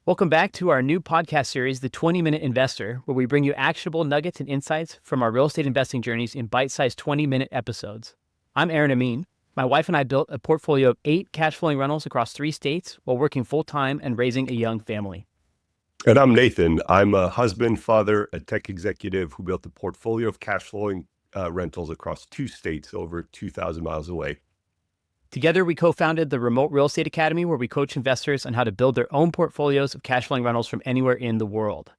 Welcome back to our new podcast series, The 20-Minute Investor, where we bring you actionable nuggets and insights from our real estate investing journeys in bite-sized 20-minute episodes. I'm Aaron Ameen. My wife and I built a portfolio of 8 cash-flowing rentals across 3 states while working full-time and raising a young family. And I'm Nathan. I'm a husband, father, a tech executive who built a portfolio of cash-flowing rentals across 2 states over 2,000 miles away. Together, we co-founded the Remote Real Estate Academy, where we coach investors on how to build their own portfolios of cash-flowing rentals from anywhere in the world.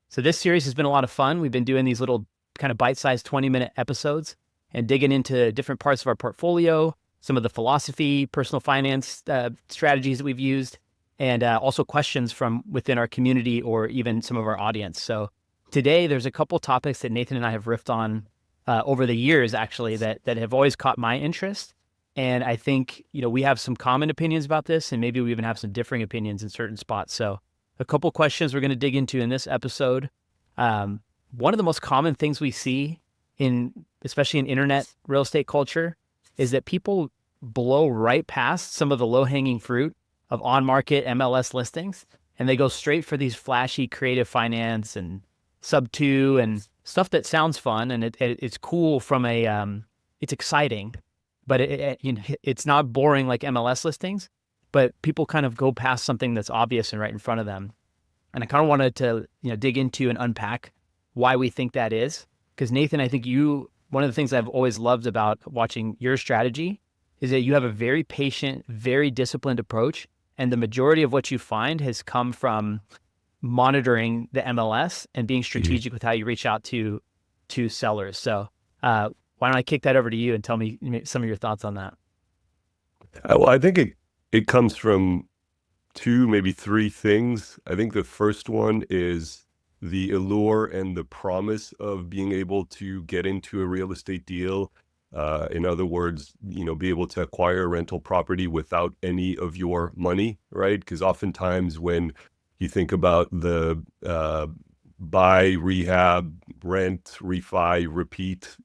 So this series has been a lot of fun. We've been doing these little kind of bite-sized 20-minute episodes and digging into different parts of our portfolio, some of the philosophy, personal finance strategies that we've used, and also questions from within our community or even some of our audience. So today, there's a couple topics that Nathan and I have riffed on over the years, actually, that have always caught my interest. And I think, we have some common opinions about this, and maybe we even have some differing opinions in certain spots. So a couple questions we're going to dig into in this episode. One of the most common things we see especially in internet real estate culture, is that people blow right past some of the low-hanging fruit of on-market MLS listings, and they go straight for these flashy creative finance and sub-2 and stuff that sounds fun, and it's cool from it's exciting, but it's not boring like MLS listings, but people kind of go past something that's obvious and right in front of them. And I kind of wanted to dig into and unpack why we think that is. Because Nathan, I think one of the things I've always loved about watching your strategy is that you have a very patient, very disciplined approach. And the majority of what you find has come from monitoring the MLS and being strategic with how you reach out to sellers. So why don't I kick that over to you and tell me some of your thoughts on that? Well, I think it comes from 2, maybe 3 things. I think the first one is the allure and the promise of being able to get into a real estate deal. In other words, be able to acquire a rental property without any of your money, right? Because oftentimes when you think about the buy, rehab, rent, refi, repeat,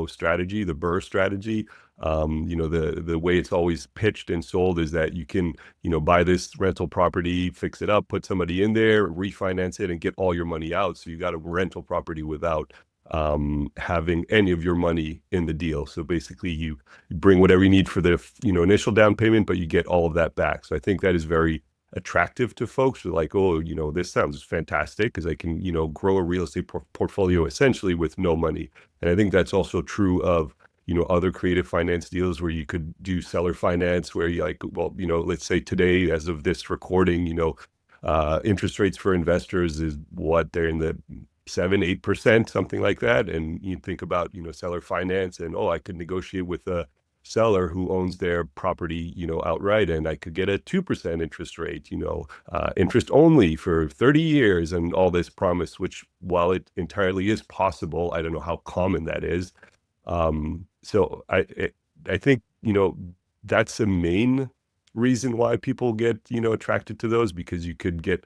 strategy, the BRRRR strategy, the way it's always pitched and sold is that you can, buy this rental property, fix it up, put somebody in there, refinance it, and get all your money out. So you got a rental property without having any of your money in the deal. So basically you bring whatever you need for the, initial down payment, but you get all of that back. So I think that is very attractive to folks. They're like, oh, this sounds fantastic because I can, grow a real estate portfolio essentially with no money. And I think that's also true of, other creative finance deals where you could do seller finance where you let's say today, as of this recording, interest rates for investors is what they're in the 7-8%, something like that. And you think about, seller finance and, I could negotiate with a seller who owns their property, outright, and I could get a 2% interest rate, interest only for 30 years and all this promise, which while it entirely is possible, I don't know how common that is. So I think, that's the main reason why people get, attracted to those, because you could get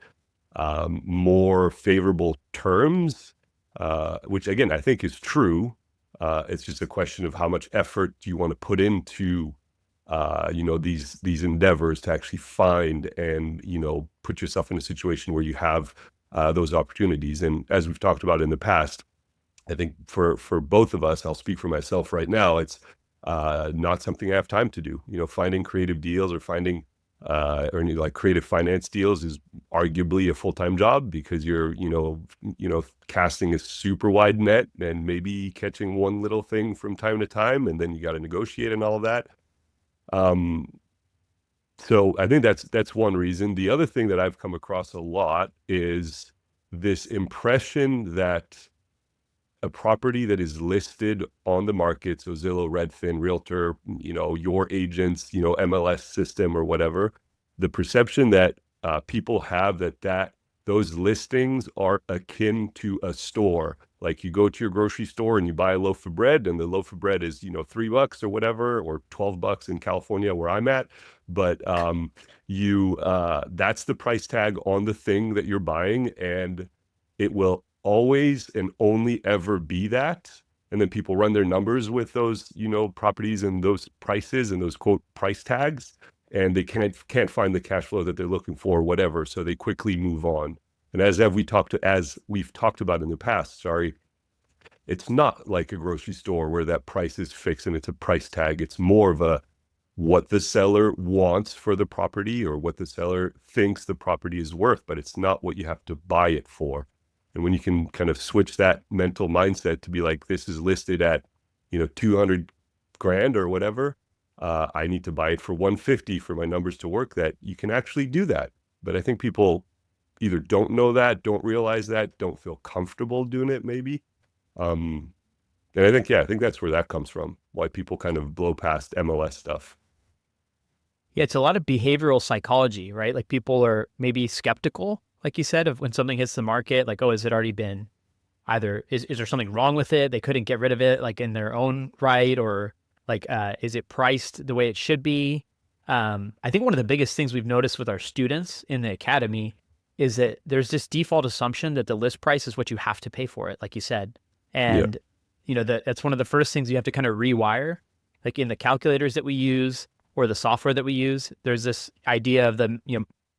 more favorable terms, which again, I think is true. It's just a question of how much effort do you want to put into, these endeavors to actually find and, put yourself in a situation where you have those opportunities. And as we've talked about in the past, I think for both of us, I'll speak for myself right now, it's not something I have time to do. Finding creative deals or finding creative finance deals is arguably a full-time job because you're, casting a super wide net and maybe catching one little thing from time to time, and then you got to negotiate and all of that. So I think that's one reason. The other thing that I've come across a lot is this impression that a property that is listed on the market, so Zillow, Redfin, Realtor, your agents, MLS system or whatever, the perception that people have that those listings are akin to a store. Like you go to your grocery store and you buy a loaf of bread, and the loaf of bread is, $3 or whatever, or $12 in California where I'm at. But that's the price tag on the thing that you're buying, and it will always and only ever be that. And then people run their numbers with those, properties and those prices and those quote price tags. and they can't find the cash flow that they're looking for, or whatever. So they quickly move on. And as we've talked about in the past, sorry, it's not like a grocery store where that price is fixed and it's a price tag. It's more of a what the seller wants for the property or what the seller thinks the property is worth, but it's not what you have to buy it for. And when you can kind of switch that mental mindset to be like, this is listed at, 200 grand or whatever, I need to buy it for 150 for my numbers to work, that you can actually do that. But I think people either don't know that, don't realize that, don't feel comfortable doing it maybe. And I think that's where that comes from, why people kind of blow past MLS stuff. Yeah, it's a lot of behavioral psychology, right? Like people are maybe skeptical, like you said, of when something hits the market, like, oh, has it already been either, is there something wrong with it? They couldn't get rid of it like in their own right, or like, is it priced the way it should be? I think one of the biggest things we've noticed with our students in the academy is that there's this default assumption that the list price is what you have to pay for it, like you said. Yeah. And, that's one of the first things you have to kind of rewire, like in the calculators that we use or the software that we use. There's this idea of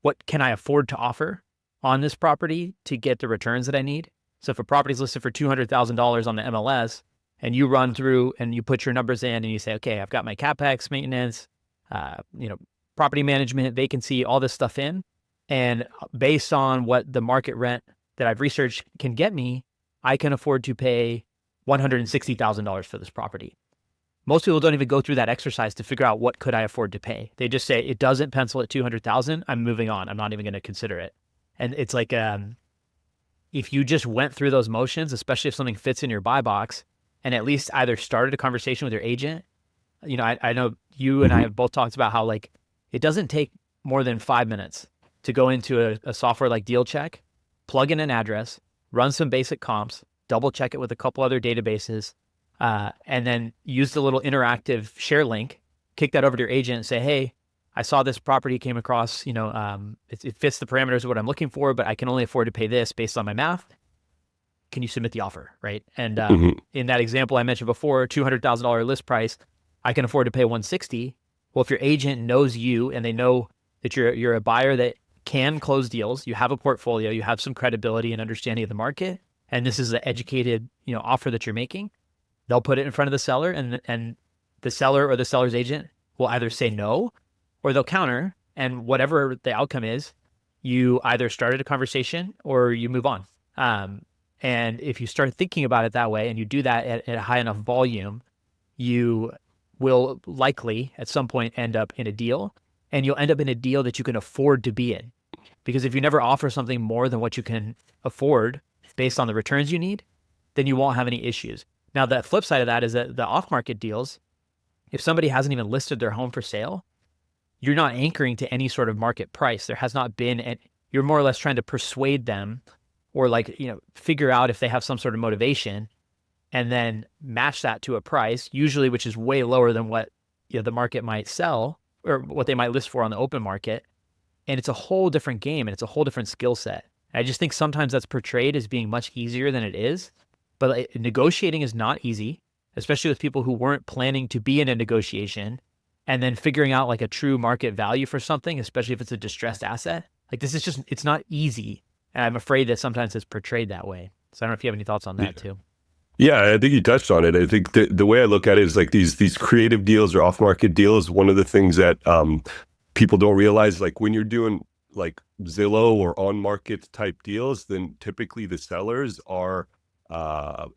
what can I afford to offer on this property to get the returns that I need? So if a property is listed for $200,000 on the MLS and you run through and you put your numbers in and you say, okay, I've got my CapEx, maintenance, property management, vacancy, all this stuff in. And based on what the market rent that I've researched can get me, I can afford to pay $160,000 for this property. Most people don't even go through that exercise to figure out what could I afford to pay. They just say, it doesn't pencil at 200,000. I'm moving on. I'm not even going to consider it. And it's like, if you just went through those motions, especially if something fits in your buy box, and at least either started a conversation with your agent. I know you and I have both talked about how like it doesn't take more than 5 minutes to go into a software like Deal Check, plug in an address, run some basic comps, double check it with a couple other databases, and then use the little interactive share link, kick that over to your agent and say, hey, I saw this property came across, it fits the parameters of what I'm looking for, but I can only afford to pay this based on my math. Can you submit the offer, right? And in that example I mentioned before, $200,000 list price, I can afford to pay 160. Well, if your agent knows you and they know that you're a buyer that can close deals, you have a portfolio, you have some credibility and understanding of the market, and this is an educated, offer that you're making, they'll put it in front of the seller, and the seller or the seller's agent will either say no or they'll counter, and whatever the outcome is, you either started a conversation or you move on. And if you start thinking about it that way and you do that at a high enough volume, you will likely at some point end up in a deal, and you'll end up in a deal that you can afford to be in. Because if you never offer something more than what you can afford based on the returns you need, then you won't have any issues. Now, the flip side of that is that the off-market deals, if somebody hasn't even listed their home for sale, you're not anchoring to any sort of market price. There has not been, you're more or less trying to persuade them or figure out if they have some sort of motivation and then match that to a price, usually which is way lower than what the market might sell or what they might list for on the open market. And it's a whole different game and it's a whole different skill set. I just think sometimes that's portrayed as being much easier than it is. But negotiating is not easy, especially with people who weren't planning to be in a negotiation, and then figuring out like a true market value for something, especially if it's a distressed asset. Like this is just, it's not easy. And I'm afraid that sometimes it's portrayed that way. So I don't know if you have any thoughts on that too. Yeah, I think you touched on it. I think the way I look at it is like these creative deals or off-market deals. One of the things that people don't realize, like when you're doing like Zillow or on-market type deals, then typically the sellers are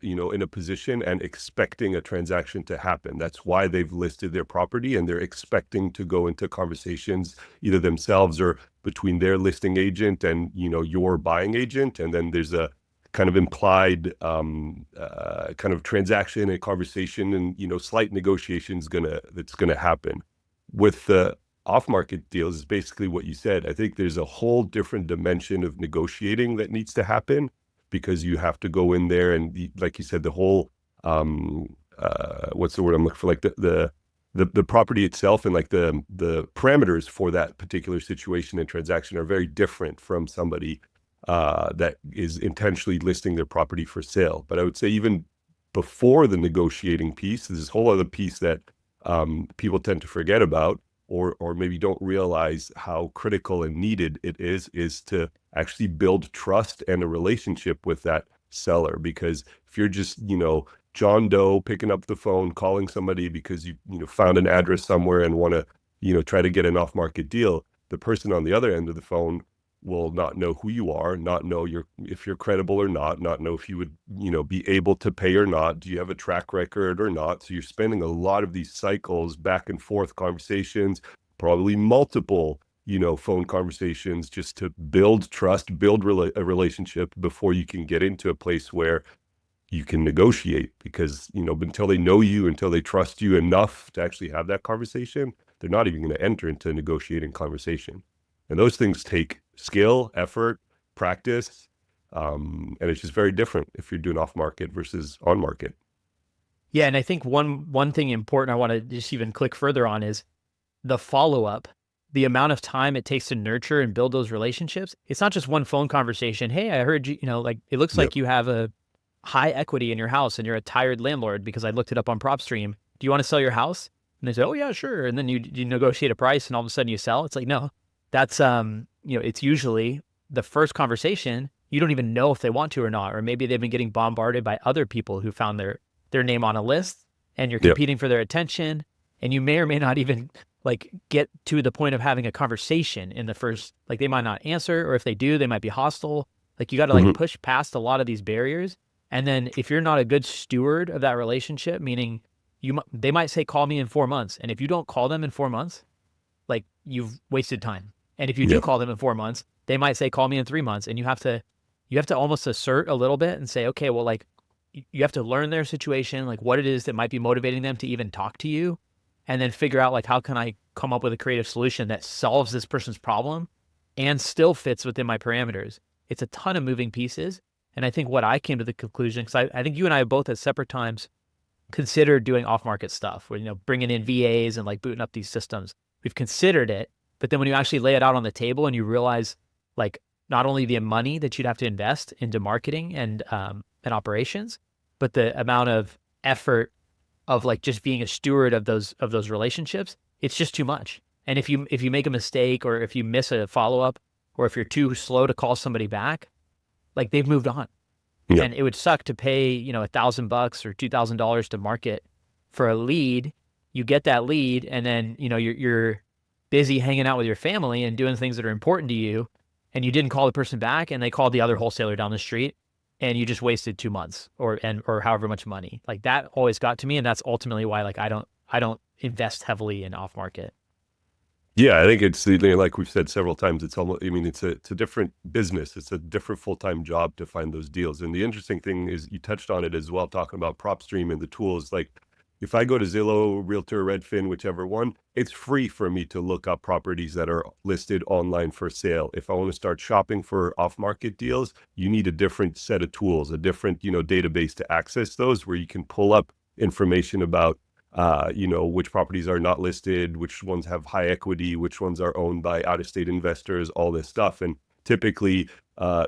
in a position and expecting a transaction to happen. That's why they've listed their property, and they're expecting to go into conversations either themselves or between their listing agent and your buying agent, and then there's a kind of implied kind of transaction and conversation and slight negotiations that's gonna happen. With the off-market deals is basically what you said. I think there's a whole different dimension of negotiating that needs to happen, because you have to go in there and, like you said, the whole what's the word I'm looking for, like the property itself and like the parameters for that particular situation and transaction are very different from somebody that is intentionally listing their property for sale. But I would say even before the negotiating piece, there's this whole other piece that people tend to forget about, or maybe don't realize how critical and needed it is to actually build trust and a relationship with that seller. Because if you're just, John Doe picking up the phone, calling somebody because you found an address somewhere and want to, try to get an off-market deal, the person on the other end of the phone will not know who you are, not know if you're credible or not know if you would, be able to pay or not. Do you have a track record or not? So you're spending a lot of these cycles, back and forth conversations, probably multiple, phone conversations, just to build trust, build a relationship before you can get into a place where you can negotiate. Because, until they know you, until they trust you enough to actually have that conversation, they're not even going to enter into a negotiating conversation. And those things take skill, effort, practice. And it's just very different if you're doing off market versus on market. Yeah, and I think one thing important I want to just even click further on is the follow-up, the amount of time it takes to nurture and build those relationships. It's not just one phone conversation. Hey, I heard you, like it looks Yep. like you have a high equity in your house and you're a tired landlord because I looked it up on PropStream. Do you want to sell your house? And they say, oh yeah, sure. And then you negotiate a price and all of a sudden you sell. It's like, no, that's, it's usually the first conversation. You don't even know if they want to or not, or maybe they've been getting bombarded by other people who found their name on a list and you're Yep. competing for their attention. And you may or may not even like get to the point of having a conversation in the first, like they might not answer, or if they do, they might be hostile. Like you got to like Mhm. push past a lot of these barriers. And then if you're not a good steward of that relationship, meaning they might say, call me in 4 months. And if you don't call them in 4 months, like you've wasted time. And if you do Yep. call them in 4 months, they might say, call me in 3 months. And you have to almost assert a little bit and say, okay, well, like you have to learn their situation, like what it is that might be motivating them to even talk to you. And then figure out like, how can I come up with a creative solution that solves this person's problem and still fits within my parameters? It's a ton of moving pieces. And I think what I came to the conclusion, because I think you and I both at separate times considered doing off-market stuff, where, bringing in VAs and like booting up these systems. We've considered it, but then when you actually lay it out on the table and you realize like not only the money that you'd have to invest into marketing and operations, but the amount of effort of like just being a steward of those relationships, it's just too much. And if you make a mistake or if you miss a follow-up or if you're too slow to call somebody back, like they've moved on. Yep. And it would suck to pay, $1,000 or $2,000 to market for a lead. You get that lead and then, you're busy hanging out with your family and doing things that are important to you. And you didn't call the person back and they called the other wholesaler down the street and you just wasted 2 months or however much money. Like that always got to me. And that's ultimately why like I don't invest heavily in off market. Yeah, I think it's like we've said several times. It's almost, it's a different business. It's a different full-time job to find those deals. And the interesting thing is, you touched on it as well, talking about PropStream and the tools. Like, if I go to Zillow, Realtor, Redfin, whichever one, it's free for me to look up properties that are listed online for sale. If I want to start shopping for off-market deals, you need a different set of tools, a different, database to access those, where you can pull up information about which properties are not listed, which ones have high equity, which ones are owned by out-of-state investors, all this stuff. And typically,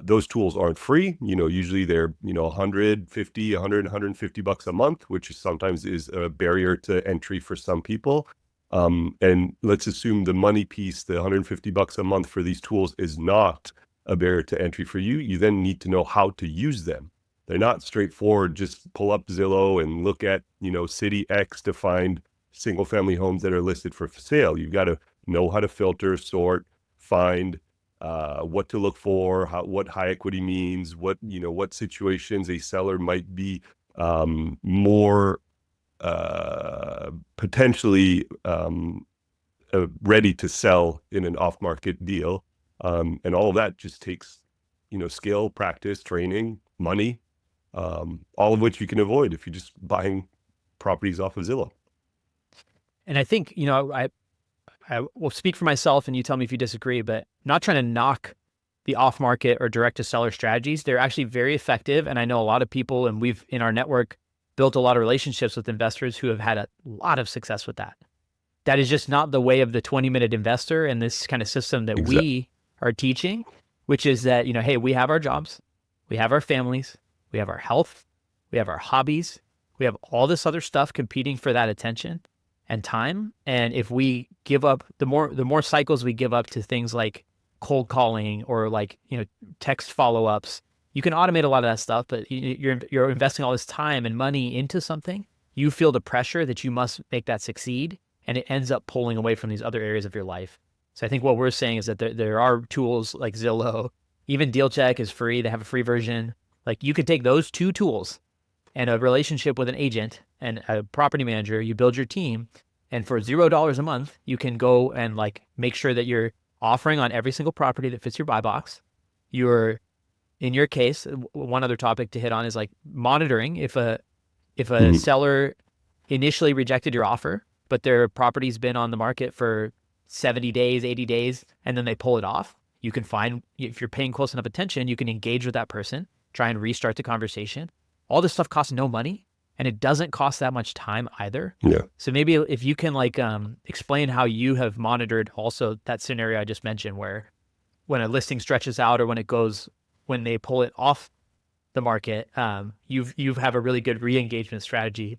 those tools aren't free. Usually they're, 150, 100, 150 bucks a month, which sometimes is a barrier to entry for some people. And let's assume the money piece, the 150 bucks a month for these tools, is not a barrier to entry for you. You then need to know how to use them. They're not straightforward. Just pull up Zillow and look at, city X to find single family homes that are listed for sale. You've got to know how to filter, sort, find what to look for, what high equity means, what situations a seller might be more potentially ready to sell in an off market deal. And all of that just takes, skill, practice, training, money, all of which you can avoid if you're just buying properties off of Zillow. And I think, I will speak for myself and you tell me if you disagree, but I'm not trying to knock the off market or direct to seller strategies. They're actually very effective. And I know a lot of people, and we've in our network built a lot of relationships with investors who have had a lot of success with that. That is just not the way of the 20-minute investor and this kind of system that Exactly. we are teaching, which is that, hey, we have our jobs, we have our families, we have our health, we have our hobbies, we have all this other stuff competing for that attention. and time. And if we give up, the more cycles we give up to things like cold calling or like, text follow-ups, you can automate a lot of that stuff, but you're investing all this time and money into something. You feel the pressure that you must make that succeed, and it ends up pulling away from these other areas of your life. So I think what we're saying is that there are tools like Zillow, even DealCheck is free. They have a free version. Like you could take those two tools and a relationship with an agent and a property manager, you build your team, and for $0 a month, you can go and like make sure that you're offering on every single property that fits your buy box. You're, in your case, one other topic to hit on is like monitoring if a seller initially rejected your offer, but their property's been on the market for 70 days, 80 days, and then they pull it off. You can find, if you're paying close enough attention, you can engage with that person, try and restart the conversation. All this stuff costs no money, and it doesn't cost that much time either. Yeah. So maybe if you can like explain how you have monitored also that scenario I just mentioned, where when a listing stretches out or when they pull it off the market, you have a really good re-engagement strategy.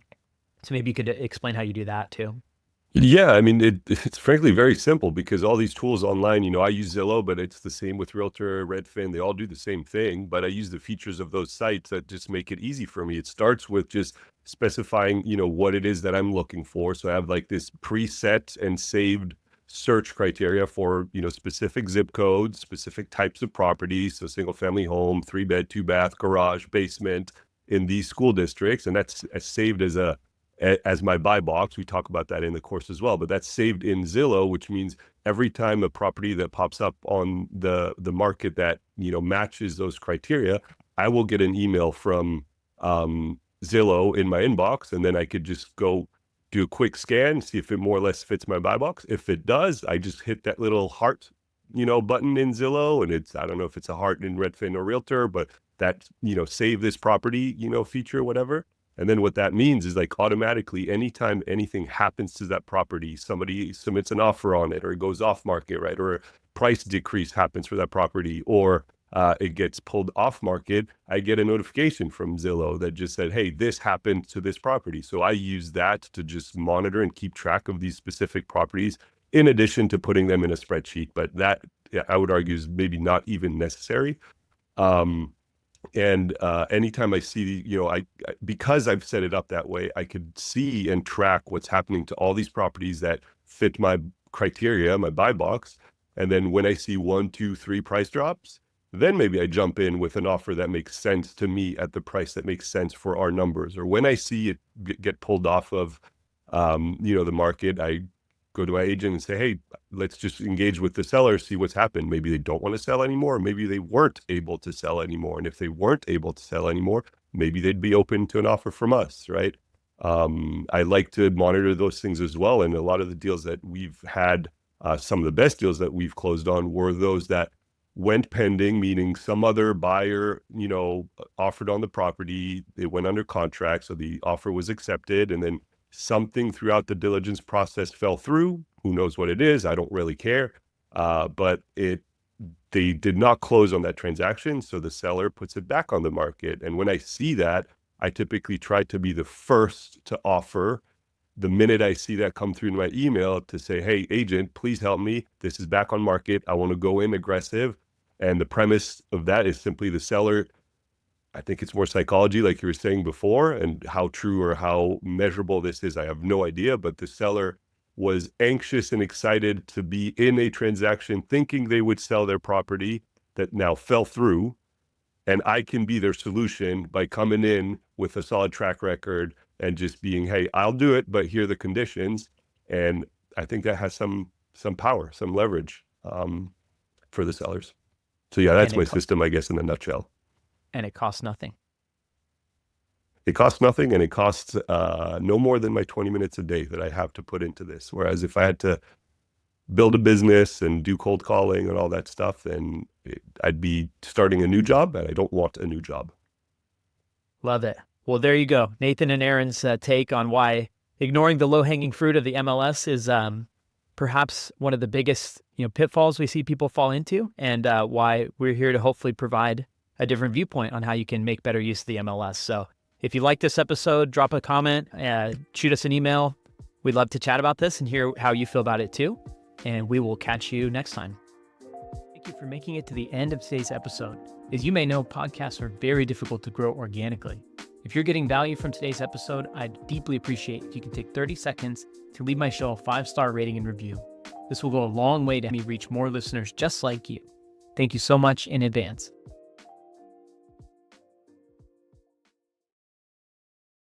So maybe you could explain how you do that too. Yeah, I mean, it's frankly very simple because all these tools online, I use Zillow, but it's the same with Realtor, Redfin. They all do the same thing, but I use the features of those sites that just make it easy for me. It starts with just specifying, what it is that I'm looking for. So I have like this preset and saved search criteria for, specific zip codes, specific types of properties. So single family home, 3-bed, 2-bath, garage, basement in these school districts. And that's saved as my buy box. We talk about that in the course as well, but that's saved in Zillow, which means every time a property that pops up on the market that, matches those criteria, I will get an email from Zillow in my inbox, and then I could just go do a quick scan, see if it more or less fits my buy box. If it does, I just hit that little heart, button in Zillow, and I don't know if it's a heart in Redfin or Realtor, but that, save this property, feature, whatever. And then what that means is like automatically, anytime anything happens to that property, somebody submits an offer on it, or it goes off market, right? Or a price decrease happens for that property, or it gets pulled off market, I get a notification from Zillow that just said, hey, this happened to this property. So I use that to just monitor and keep track of these specific properties in addition to putting them in a spreadsheet. But that, I would argue, is maybe not even necessary. And anytime I see, because I've set it up that way, I could see and track what's happening to all these properties that fit my criteria, my buy box. And then when I see 1, 2, 3 price drops, then maybe I jump in with an offer that makes sense to me at the price that makes sense for our numbers. Or when I see it get pulled off of, the market, I go to my agent and say, hey, let's just engage with the seller, see what's happened. Maybe they don't want to sell anymore. Maybe they weren't able to sell anymore. And if they weren't able to sell anymore, maybe they'd be open to an offer from us, right? I like to monitor those things as well. And a lot of the deals that we've had, some of the best deals that we've closed on were those that went pending, meaning some other buyer, offered on the property. It went under contract, so the offer was accepted, and then something throughout the diligence process fell through. Who knows what it is? I don't really care. But they did not close on that transaction, so the seller puts it back on the market. And when I see that, I typically try to be the first to offer the minute I see that come through in my email to say, hey, agent, please help me. This is back on market. I want to go in aggressive. And the premise of that is simply the seller, I think it's more psychology, like you were saying before, and how true or how measurable this is, I have no idea. But the seller was anxious and excited to be in a transaction thinking they would sell their property that now fell through. And I can be their solution by coming in with a solid track record and just being, hey, I'll do it, but here are the conditions. And I think that has some power, some leverage for the sellers. So yeah, that's my system, I guess, in a nutshell. And it costs nothing. It costs nothing, and it costs no more than my 20 minutes a day that I have to put into this. Whereas if I had to build a business and do cold calling and all that stuff, then I'd be starting a new job, and I don't want a new job. Love it. Well, there you go. Nathan and Aaron's take on why ignoring the low-hanging fruit of the MLS is perhaps one of the biggest pitfalls we see people fall into, and why we're here to hopefully provide a different viewpoint on how you can make better use of the MLS. So if you like this episode, drop a comment, shoot us an email. We'd love to chat about this and hear how you feel about it too. And we will catch you next time. Thank you for making it to the end of today's episode. As you may know, podcasts are very difficult to grow organically. If you're getting value from today's episode, I'd deeply appreciate if you can take 30 seconds to leave my show a 5-star rating and review. This will go a long way to help me reach more listeners just like you. Thank you so much in advance.